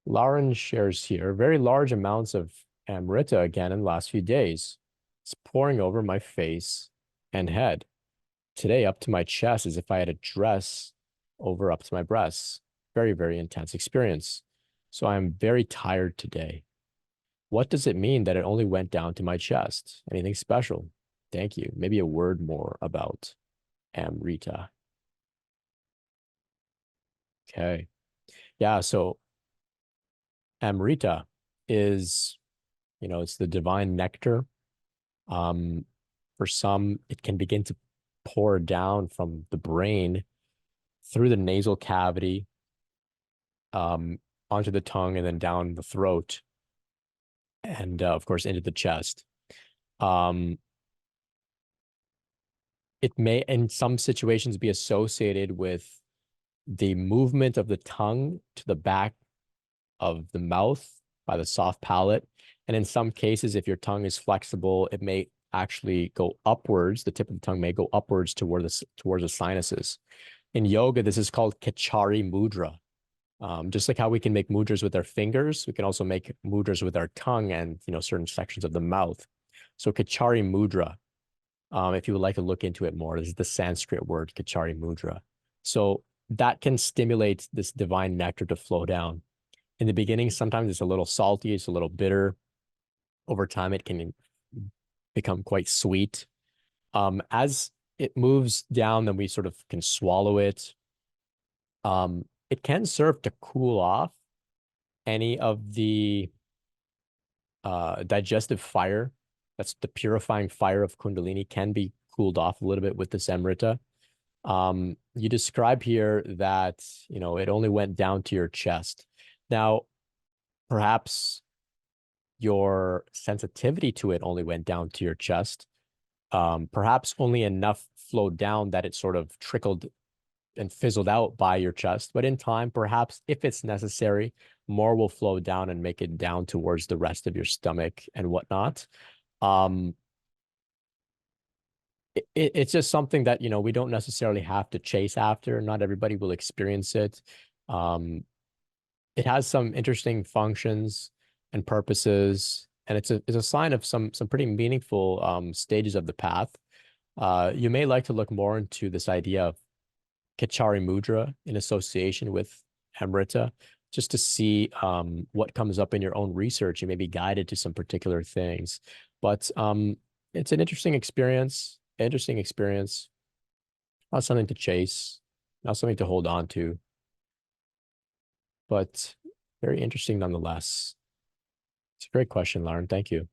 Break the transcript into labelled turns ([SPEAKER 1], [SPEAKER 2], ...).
[SPEAKER 1] Lauren shares here very large amounts of Amrita again in the last few days. It's pouring over my face and head. Today, up to my chest, as if I had a dress over up to my breasts. Very, very intense experience. So I'm very tired today. What does it mean that it only went down to my chest? Anything special? Thank you. Maybe a word more about Amrita. Okay. Yeah, so Amrita is, it's the divine nectar. Um, for some, it can begin to pour down from the brain through the nasal cavity, onto the tongue, and then down the throat, and of course into the chest. Um, it may, in some situations, be associated with the movement of the tongue to the back of the mouth by the soft palate. And in some cases, if your tongue is flexible, it may actually go upwards. The tip of the tongue may go upwards towards the sinuses. In yoga, this is called Kechari Mudra. Just like how we can make mudras with our fingers, we can also make mudras with our tongue and certain sections of the mouth. So Kechari Mudra, if you would like to look into it more, this is the Sanskrit word Kechari Mudra. So that can stimulate this divine nectar to flow down. In the beginning, sometimes it's a little salty, it's a little bitter. Over time, it can become quite sweet. As it moves down, then we sort of can swallow it. It can serve to cool off any of the digestive fire. That's the purifying fire of Kundalini can be cooled off a little bit with this Amrita. You describe here that, it only went down to your chest. Now, perhaps your sensitivity to it only went down to your chest. Perhaps only enough flowed down that it sort of trickled and fizzled out by your chest. But in time, perhaps if it's necessary, more will flow down and make it down towards the rest of your stomach and whatnot. It's just something that, we don't necessarily have to chase after. Not everybody will experience it. It has some interesting functions and purposes, and it's a sign of some pretty meaningful stages of the path. You may like to look more into this idea of Kechari Mudra in association with Amrita, just to see what comes up in your own research. You may be guided to some particular things, but it's an interesting experience. Not something to chase, not something to hold on to, but very interesting nonetheless. It's a great question, Lauren. Thank you.